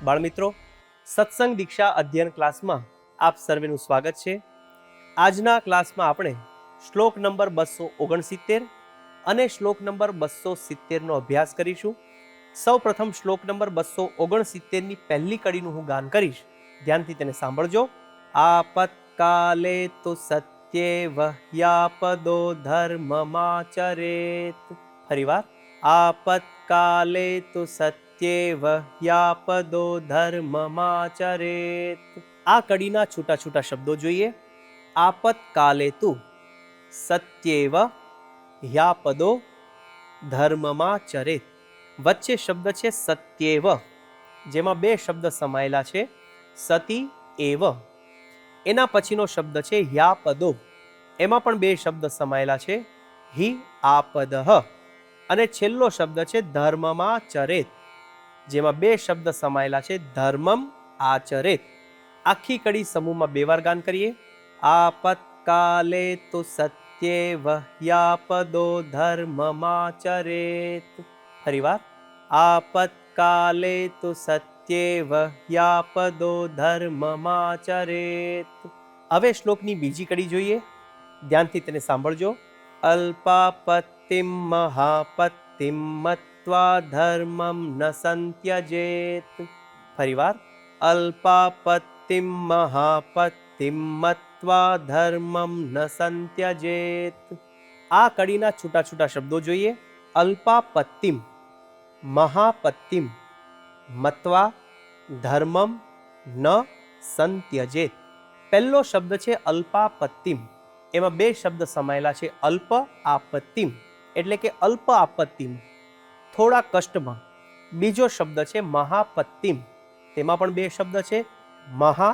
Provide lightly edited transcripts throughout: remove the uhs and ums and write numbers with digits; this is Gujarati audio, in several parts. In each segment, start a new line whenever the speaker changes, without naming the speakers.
બાળમિત્રો, સત્સંગ દીક્ષા અધ્યયન ક્લાસમાં આપ સર્વેનું સ્વાગત છે. આજના ક્લાસમાં આપણે શ્લોક નંબર 269 અને શ્લોક નંબર 270 નો અભ્યાસ કરીશું. સૌ પ્રથમ શ્લોક નંબર 269 ની પહેલી કડીનું હું ગાન કરીશ, ધ્યાનથી તેને સાંભળજો. આપત્કાલે તો સત્યેવ યાપદો ધર્મમાચરેત. ફરીવાર, આપત્કાલે તો સત્યેવ યાપદો ધર્મમાચરેત. આ કડીના છૂટા છૂટા શબ્દો જોઈએ. આપત્કાલે તુ સત્યેવ યાપદો ધર્મમાચરેત. વચ્ચે શબ્દ છે સત્યેવ, જેમાં બે શબ્દ સમાયેલા છે, સતી એવ. એના પછીનો શબ્દ છે યાપદો, એમાં પણ બે શબ્દ સમાયેલા છે, હિ આપદઃ. અને છેલ્લો શબ્દ છે ધર્મમાચરેત, જેમાં બે શબ્દ સમાયેલા છે, ધર્મમ આચરેત. આખી કડી સમૂહમાં બે વાર ગાન કરીએ. આપત્કાલે તો સત્યેવ યાપદો ધર્મમાચરેત. ફરીવાર, આપત્કાલે તો સત્યેવ યાપદો ધર્મમાચરેત. હવે શ્લોકની બીજી કડી જોઈએ, ધ્યાનથી તેને સાંભળજો. અલ્પાપત્તિમ મહાપત્તિમ મત્વા ધર્મમ ન સંત્યજેત. ફરીવાર, અલ્પાપત્તિમ મહાપત્તિમ મત્વા ધર્મમ ન સંત્યજેત. આ કડીના છૂટા છૂટા શબ્દો જોઈએ. અલ્પાપત્તિમ મહાપત્તિમ મત્વા ધર્મમ ન સંત્યજેત. પહેલો શબ્દ છે અલ્પાપત્તિમ, એમાં બે શબ્દ સમાયેલા છે, અલ્પ આપત્તિમ એટલે કે અલ્પ આપત્તિમાં, થોડા કષ્ટમાં. બીજો શબ્દ છે મહાપત્તિમ, તેમાં પણ બે શબ્દ છે, મહા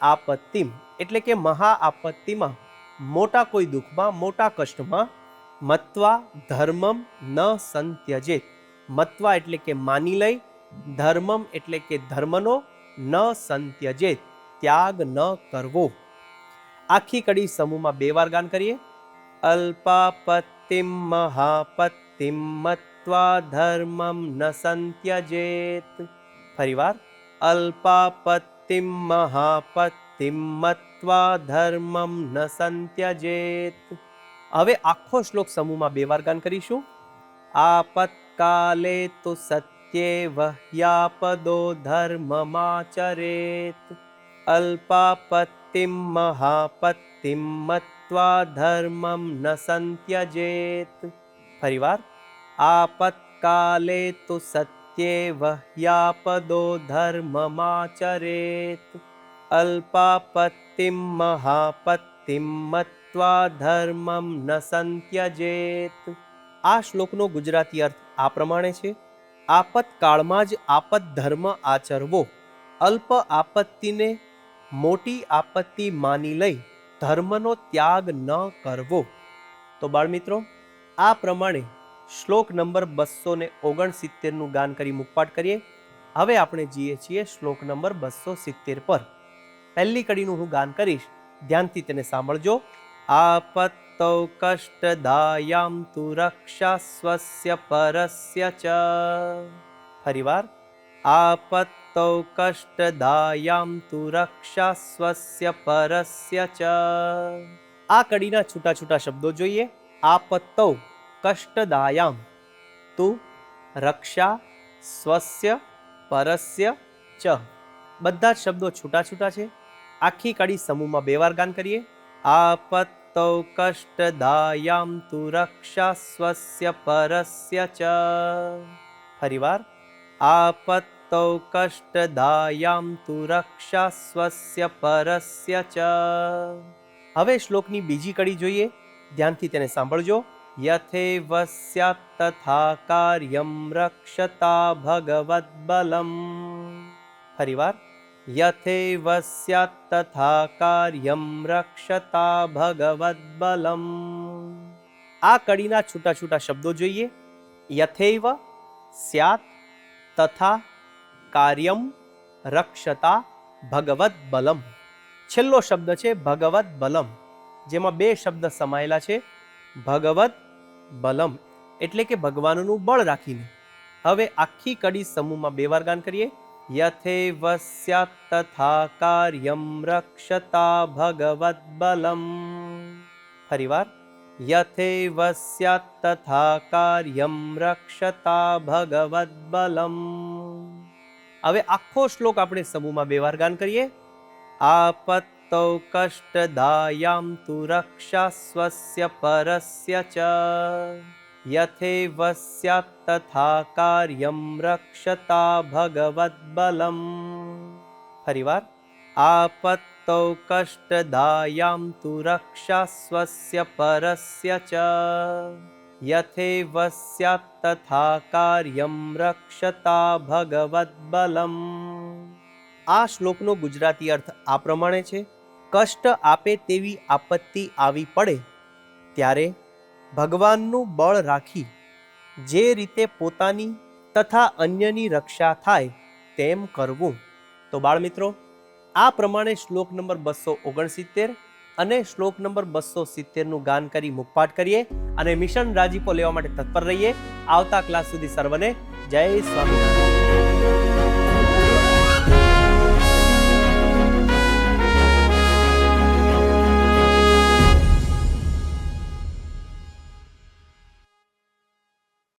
આપત્તિમ એટલે કે મહા આપત્તિમાં, મોટા કોઈ દુઃખમાં, મોટા કષ્ટમાં. મત્વા ધર્મમ ન સંત્યજેત. મત્વા એટલે કે માની લઈ, ધર્મમ એટલે કે ધર્મનો, ન સંત્યજેત ત્યાગ ન કરવો. આખી કડી સમૂહમાં બે વાર ગાન કરીએ. અલ્પાપત્તિમ મહાપત્તિમ મત્વા ધર્મમ ન સંત્યજેત. ફરીવાર, અલ્પાપત્તિમ મહાપત્તિમ મત્વા ધર્મમ ન સંત્યજેત. હવે આખો શ્લોક સમૂહમાં બે વાર ગાન કરીશું. આપત્કાલે તો સત્યેવ યાપદો ધર્મમાચરેત. અલ્પાપત્તિમ મહાપત્તિમ મત્વા ધર્મમ ન સંત્યજેત. ફરીવાર, આપત્કાલે તો સત્યેવ યાપદો ધર્મમાચરેત. અલ્પાપત્તિમ મહાપત્તિમ મત્વા ધર્મમ ન સંત્યજેત. આ શ્લોકનો ગુજરાતી અર્થ આ પ્રમાણે છે. આપતકાળમાં જ આપત ધર્મ આચરવો, અલ્પ આપત્તિને મોટી આપત્તિ માની લઈ ધર્મનો ત્યાગ ન કરવો. તો બાળમિત્રો, આ પ્રમાણે શ્લોક નંબર 269 નું ગાન કરી મુખપાઠ કરીએ. હવે આપણે જઈએ છીએ શ્લોક નંબર 270 પર. પહેલી કડીનું હું ગાન કરીશ, ધ્યાનથી તેને સાંભળજો. આપત્તૌ કષ્ટદાયામ તુ રક્ષા સ્વસ્ય પરસ્ય ચ. ફરીવાર, આપત્તૌ કષ્ટદાયામ તુ રક્ષા સ્વસ્ય પરસ્ય ચ. આ કડીના છૂટા છૂટા શબ્દો જોઈએ. આપત્તૌ કષ્ટદાયામ તુ રક્ષા સ્વસ્ય પરસ્ય ચ. બધા જ શબ્દો છૂટા છૂટા છે. આખી કડી સમૂહમાં બે વાર ગાન કરીએ. આપત્તૌ કષ્ટદાયામ તુ રક્ષા સ્વસ્ય પરસ્ય ચ. ફરીવાર, આપત્તૌ કષ્ટદાયામ તુ રક્ષા સ્વસ્ય પરસ્ય ચ. હવે શ્લોકની બીજી કડી જોઈએ, ધ્યાનથી તેને સાંભળજો. યથેવ સ્યાત્ તથા કાર્યમ રક્ષતા ભગવદ્બલમ. ફરીવાર, યથેવ સ્યાત્ તથા કાર્યમ રક્ષતા ભગવદ્બલમ. આ કડીના છૂટા છૂટા શબ્દો જોઈએ. યથૈવ સ્યાત્ તથા કાર્યમ રક્ષતા ભગવદ્બલમ. છેલ્લો શબ્દ છે ભગવદ્બલમ, જેમાં બે શબ્દ સમાયેલા છે, ભગવદ બલમ એટલે કે ભગવાનનું બળ રાખીને. હવે આખી કડી સમૂહમાં બે વાર ગાન કરીએ. યથેવ સ્યાત્ તથા કાર્યમ રક્ષતા ભગવદ્બલમ. ફરીવાર, યથેવ સ્યાત્ તથા કાર્યમ રક્ષતા ભગવદ્બલમ. હવે આખો શ્લોક આપણે સમૂહમાં 2 વાર ગાન કરીએ. આપત્તૌ કષ્ટદાયામ તુ રક્ષા સ્વસ્ય પરસ્ય ચ યથેવ સ્યાત્ તથા કાર્યમ રક્ષતા ભગવદ્બલમ. ફરીવાર, આપત્તૌ કષ્ટદાયામ તુ રક્ષા સ્વસ્ય પરસ્ય ચ યથેવ સ્યાત્ તથા કાર્યમ રક્ષતા ભગવદ્બલમ. આ શ્લોકનો ગુજરાતી અર્થ આ પ્રમાણે છે. કષ્ટ આપે તેવી આપત્તિ આવી પડે ત્યારે ભગવાનનું બળ રાખી જે રીતે પોતાની તથા અન્યની રક્ષા થાય તેમ કરવું. તો બાળમિત્રો, આ પ્રમાણે શ્લોક નંબર 269 અને શ્લોક નંબર 270નું ગાન કરી મુખપાઠ કરીએ અને મિશન રાજીપો લેવા માટે તત્પર રહીએ. આવતા ક્લાસ સુધી સર્વને જય સ્વામિનારાયણ.